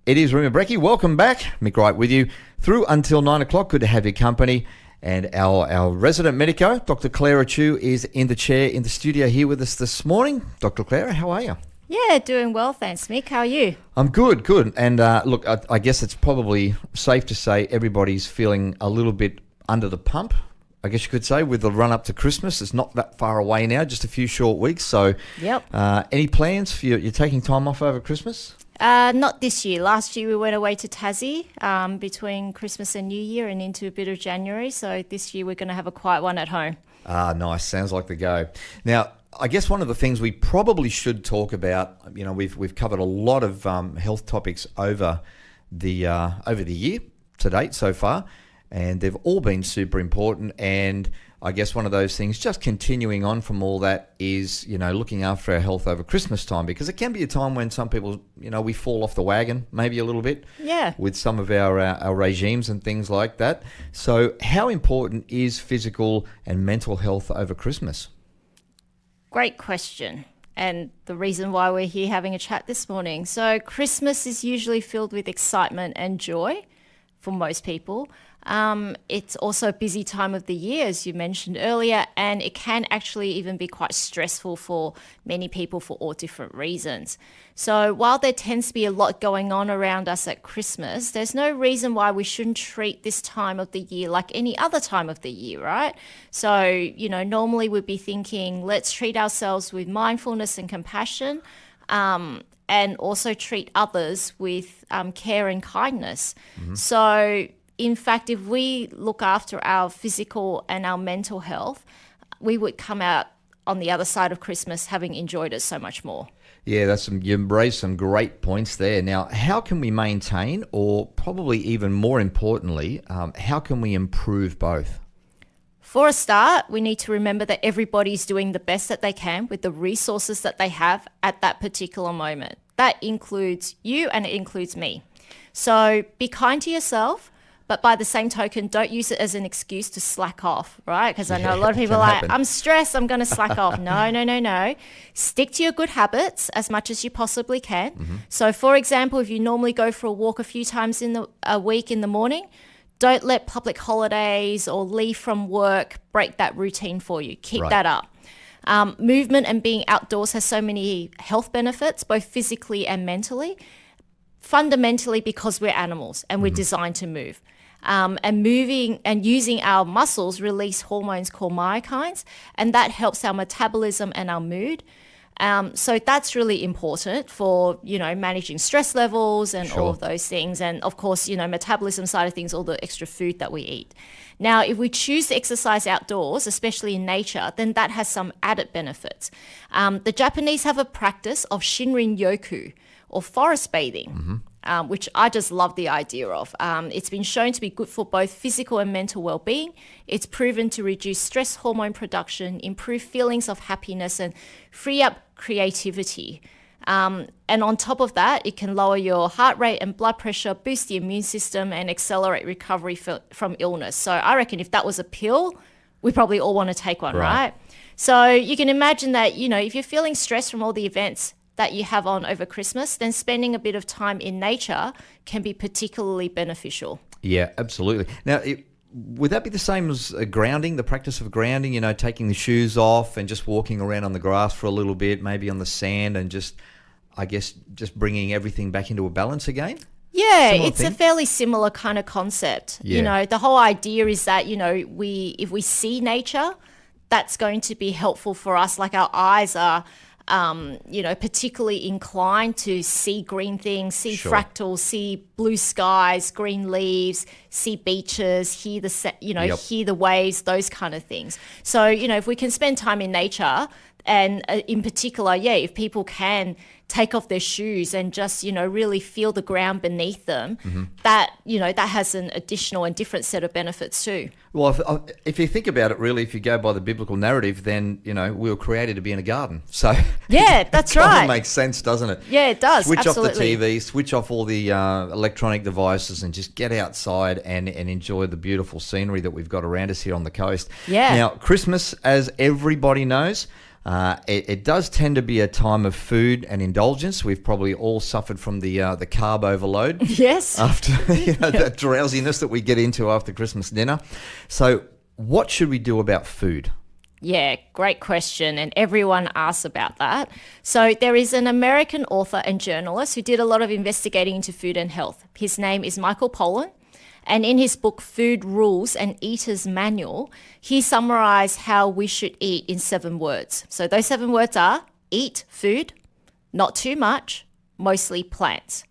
It is Rhema, Brekky. Welcome back. Mick Wright with you through until 9 o'clock. Good to have your company. And our resident medico, Dr. Clara Chu, is in the chair in the studio here with us this morning. Dr. Clara, how are you? Yeah, doing well, thanks, Mick. How are you? I'm good. And look, I guess it's probably safe to say everybody's feeling a little bit under the pump, I guess you could say, with the run up to Christmas. It's not that far away now, just a few short weeks. So, Yep. Any plans for you? You're taking time off over Christmas? Not this year. Last year we went away to Tassie between Christmas and New Year and into a bit of January. So this year we're going to have a quiet one at home. Ah, nice. Sounds like the go. Now, I guess one of the things we probably should talk about, you know, we've covered a lot of health topics over the year to date so far, and they've all been super important. And I guess one of those things, just continuing on from all that, is, you know, looking after our health over Christmas time, because it can be a time when some people, you know, we fall off the wagon maybe a little bit, with some of our regimes and things like that. So how important is physical and mental health over Christmas? Great question. And the reason why we're here having a chat this morning. So Christmas is usually filled with excitement and joy for most people. It's also a busy time of the year, as you mentioned earlier, and it can actually even be quite stressful for many people for all different reasons. So while there tends to be a lot going on around us at Christmas, there's no reason why we shouldn't treat this time of the year like any other time of the year, right? So, you know, normally we'd be thinking, let's treat ourselves with mindfulness and compassion, and also treat others with care and kindness. Mm-hmm. So, in fact, if we look after our physical and our mental health, we would come out on the other side of Christmas having enjoyed it so much more. Yeah, you raised some great points there. Now, how can we maintain, or probably even more importantly, how can we improve both? For a start, we need to remember that everybody's doing the best that they can with the resources that they have at that particular moment. That includes you and it includes me. So be kind to yourself. But by the same token, don't use it as an excuse to slack off, right? Because I know a lot of people are like, I'm stressed, I'm going to slack off. No. Stick to your good habits as much as you possibly can. Mm-hmm. So, for example, if you normally go for a walk a few times in a week in the morning, don't let public holidays or leave from work break that routine for you. Keep that up. Movement and being outdoors has so many health benefits, both physically and mentally. Fundamentally because we're animals and we're designed to move. And moving and using our muscles release hormones called myokines, and that helps our metabolism and our mood. So that's really important for, you know, managing stress levels and all of those things. And of course, you know, metabolism side of things, all the extra food that we eat. Now, if we choose to exercise outdoors, especially in nature, then that has some added benefits. The Japanese have a practice of Shinrin-yoku, or forest bathing, which I just love the idea of. It's been shown to be good for both physical and mental well-being. It's proven to reduce stress hormone production, improve feelings of happiness, and free up creativity. And on top of that, it can lower your heart rate and blood pressure, boost the immune system, and accelerate recovery from illness. So I reckon if that was a pill, we probably all want to take one, right? So you can imagine that, you know, if you're feeling stressed from all the events that you have on over Christmas, then spending a bit of time in nature can be particularly beneficial. Yeah, absolutely. Now, would that be the same as grounding, the practice of grounding, you know, taking the shoes off and just walking around on the grass for a little bit, maybe on the sand, and just, I guess, just bringing everything back into a balance again? Yeah, it's a fairly similar kind of concept. Yeah. You know, the whole idea is that, you know, if we see nature, that's going to be helpful for us. Like our eyes are you know, particularly inclined to see green things, see fractals, see blue skies, green leaves, see beaches, hear the waves, those kind of things. So, you know, if we can spend time in nature, and in particular, if people can take off their shoes and just, you know, really feel the ground beneath them, that, you know, that has an additional and different set of benefits too. Well, if you think about it, really, if you go by the biblical narrative, then, you know, we were created to be in a garden. So yeah, that's right. It makes sense, doesn't it? Yeah, it does. Switch Absolutely. off the TV, switch off all the electronic devices, and just get outside and enjoy the beautiful scenery that we've got around us here on the coast. Yeah. Now, Christmas, as everybody knows, It does tend to be a time of food and indulgence. We've probably all suffered from the carb overload. Yes. After that drowsiness that we get into after Christmas dinner. So what should we do about food? Yeah, great question. And everyone asks about that. So there is an American author and journalist who did a lot of investigating into food and health. His name is Michael Pollan. And in his book, Food Rules, An Eater's Manual, he summarized how we should eat in 7 words. So those 7 words are eat food, not too much, mostly plants.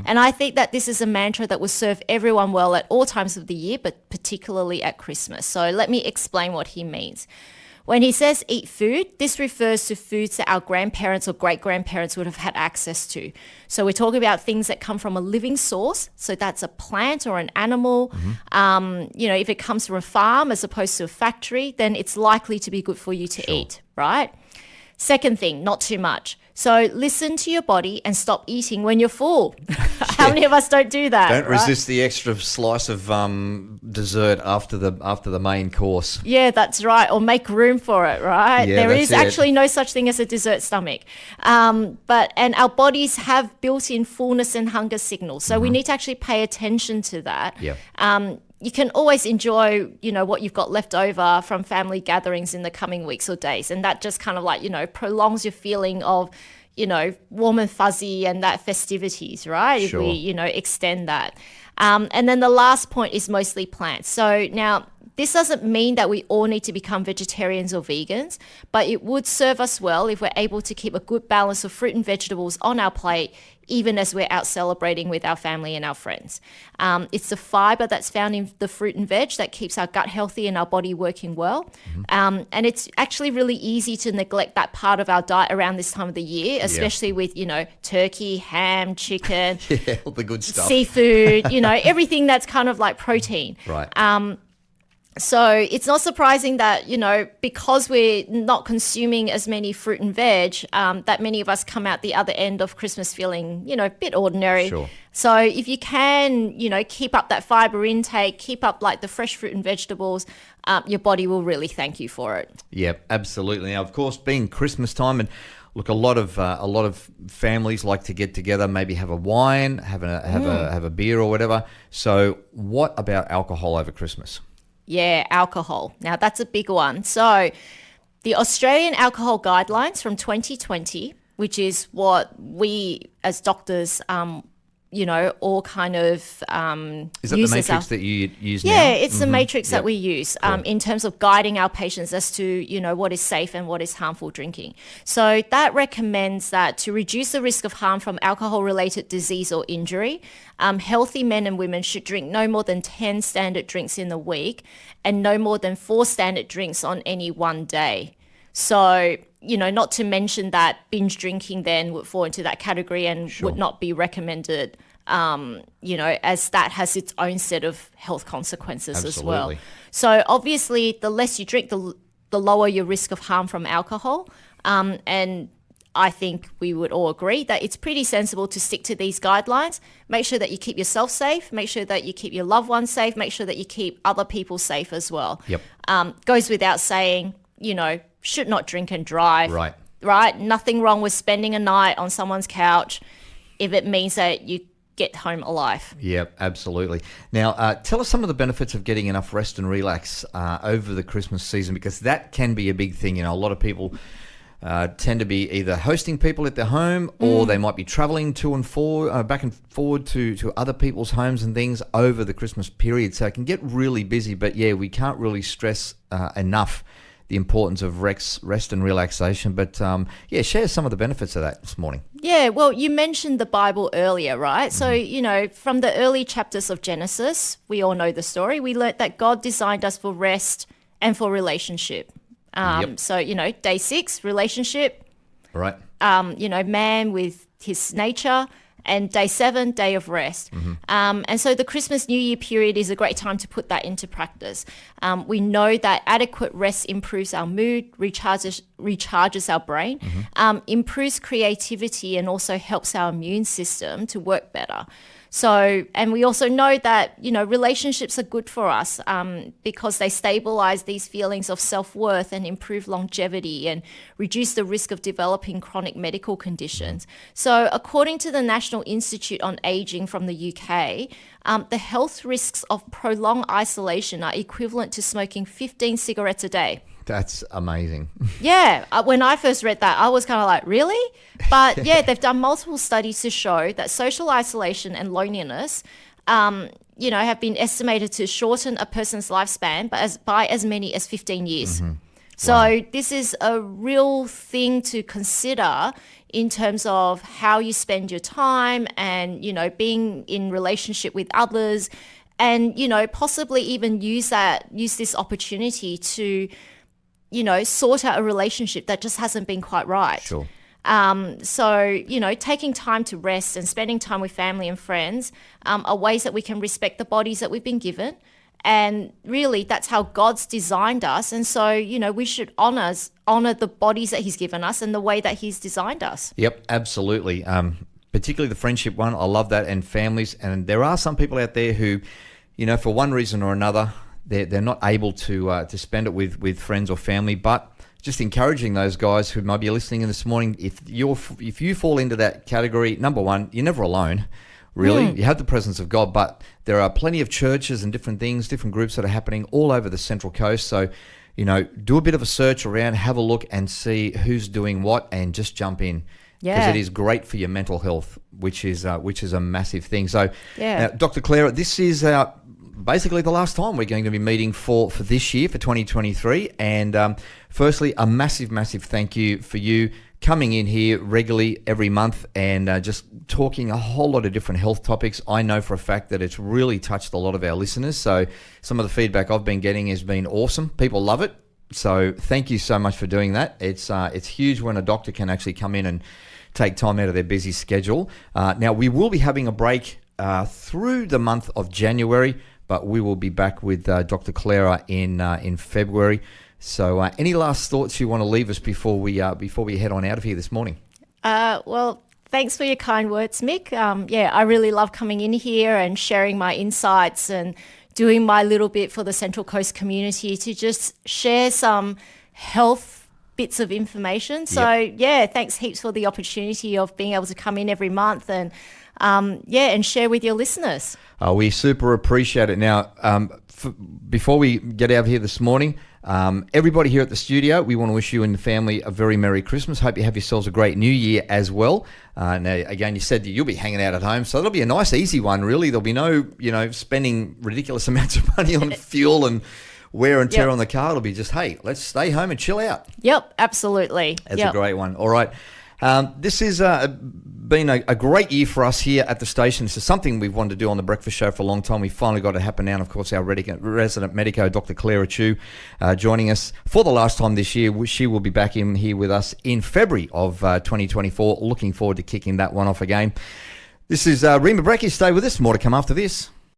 And I think that this is a mantra that will serve everyone well at all times of the year, but particularly at Christmas. So let me explain what he means. When he says eat food, this refers to foods that our grandparents or great-grandparents would have had access to. So we're talking about things that come from a living source. So that's a plant or an animal. If it comes from a farm as opposed to a factory, then it's likely to be good for you to eat, right? Second thing, not too much. So listen to your body and stop eating when you're full. How many of us don't do that? Don't resist the extra slice of dessert after the main course. Yeah, that's right. Or make room for it, right? Yeah, there is actually no such thing as a dessert stomach. And our bodies have built-in fullness and hunger signals. So we need to actually pay attention to that. Yeah. You can always enjoy, what you've got left over from family gatherings in the coming weeks or days. And that just kind of prolongs your feeling of, warm and fuzzy and that festivities, right? Sure. If we, extend that. And then the last point is mostly plants. So now this doesn't mean that we all need to become vegetarians or vegans, but it would serve us well if we're able to keep a good balance of fruit and vegetables on our plate, even as we're out celebrating with our family and our friends. It's the fiber that's found in the fruit and veg that keeps our gut healthy and our body working well. And it's actually really easy to neglect that part of our diet around this time of the year, especially with, turkey, ham, chicken, all the good stuff. Seafood, everything that's kind of like protein. Right. So it's not surprising that, because we're not consuming as many fruit and veg, that many of us come out the other end of Christmas feeling, a bit ordinary. Sure. So if you can, keep up that fiber intake, keep up like the fresh fruit and vegetables, your body will really thank you for it. Yeah, absolutely. Now, of course, being Christmas time, and look, a lot of families like to get together, maybe have a wine, have a beer or whatever. So what about alcohol over Christmas? Yeah, alcohol. Now, that's a big one. So the Australian Alcohol Guidelines from 2020, which is what we as doctors, all kind of Is that use the as matrix that you use now? Yeah, it's the matrix that we use in terms of guiding our patients as to, what is safe and what is harmful drinking. So that recommends that to reduce the risk of harm from alcohol-related disease or injury, healthy men and women should drink no more than 10 standard drinks in the week and no more than 4 standard drinks on any one day. So, not to mention that binge drinking then would fall into that category and would not be recommended, as that has its own set of health consequences as well. So obviously, the less you drink, the lower your risk of harm from alcohol. And I think we would all agree that it's pretty sensible to stick to these guidelines. Make sure that you keep yourself safe. Make sure that you keep your loved ones safe. Make sure that you keep other people safe as well. Yep. Goes without saying, should not drink and drive. Right. Nothing wrong with spending a night on someone's couch if it means that you get home alive. Yeah, absolutely. Now, tell us some of the benefits of getting enough rest and relax over the Christmas season, because that can be a big thing. A lot of people tend to be either hosting people at their home or they might be traveling to and back and forward to other people's homes and things over the Christmas period. So it can get really busy, but yeah, we can't really stress enough the importance of rest and relaxation. But share some of the benefits of that this morning. Yeah, well, you mentioned the Bible earlier, right? So, from the early chapters of Genesis, we all know the story. We learnt that God designed us for rest and for relationship. So, day 6, relationship. Right. Man with his nature. And day 7, day of rest. And so the Christmas New Year period is a great time to put that into practice. We know that adequate rest improves our mood, recharges our brain, improves creativity, and also helps our immune system to work better. So, and we also know that, relationships are good for us because they stabilize these feelings of self-worth and improve longevity and reduce the risk of developing chronic medical conditions. So according to the National Institute on Aging from the UK, the health risks of prolonged isolation are equivalent to smoking 15 cigarettes a day. That's amazing. Yeah. When I first read that, I was kind of like, really? But yeah, they've done multiple studies to show that social isolation and loneliness, have been estimated to shorten a person's lifespan by as many as 15 years. Mm-hmm. So Wow. this is a real thing to consider in terms of how you spend your time and, being in relationship with others and, possibly even use this opportunity to, sort out a relationship that just hasn't been quite right. Sure. So, taking time to rest and spending time with family and friends are ways that we can respect the bodies that we've been given. And really, that's how God's designed us. And so, we should honor the bodies that he's given us and the way that he's designed us. Yep, absolutely. Particularly the friendship one. I love that. And families. And there are some people out there who, for one reason or another, they're not able to spend it with friends or family. But just encouraging those guys who might be listening in this morning, if you fall into that category, number one, you're never alone. Really, you have the presence of God, but there are plenty of churches and different things, different groups that are happening all over the Central Coast. So, do a bit of a search around, have a look and see who's doing what and just jump in. Yeah. Because it is great for your mental health, which is a massive thing. So, yeah. Dr. Clara, this is basically the last time we're going to be meeting for this year, for 2023. And firstly, a massive, massive thank you for you coming in here regularly every month and just talking a whole lot of different health topics. I know for a fact that it's really touched a lot of our listeners. So some of the feedback I've been getting has been awesome. People love it. So thank you so much for doing that. It's huge when a doctor can actually come in and take time out of their busy schedule. Now, we will be having a break through the month of January, but we will be back with Dr. Clara in February. So any last thoughts you want to leave us before we head on out of here this morning? Well, thanks for your kind words, Mick. I really love coming in here and sharing my insights and doing my little bit for the Central Coast community to just share some health bits of information. So, thanks heaps for the opportunity of being able to come in every month and share with your listeners. We super appreciate it. Now, before we get out of here this morning, everybody here at the studio, we want to wish you and the family a very Merry Christmas. Hope you have yourselves a great New Year as well. Now, again, you said that you'll be hanging out at home, so it'll be a nice, easy one, really. There'll be no, spending ridiculous amounts of money on fuel and wear and tear on the car. It'll be just, hey, let's stay home and chill out. Yep, absolutely. That's a great one. All right. This has been a great year for us here at the station. This is something we've wanted to do on the Breakfast Show for a long time. We finally got it happen now. And of course, our resident medico, Dr. Clara Chu, joining us for the last time this year. She will be back in here with us in February of 2024. Looking forward to kicking that one off again. This is Rhema Brekky. Stay with us. More to come after this.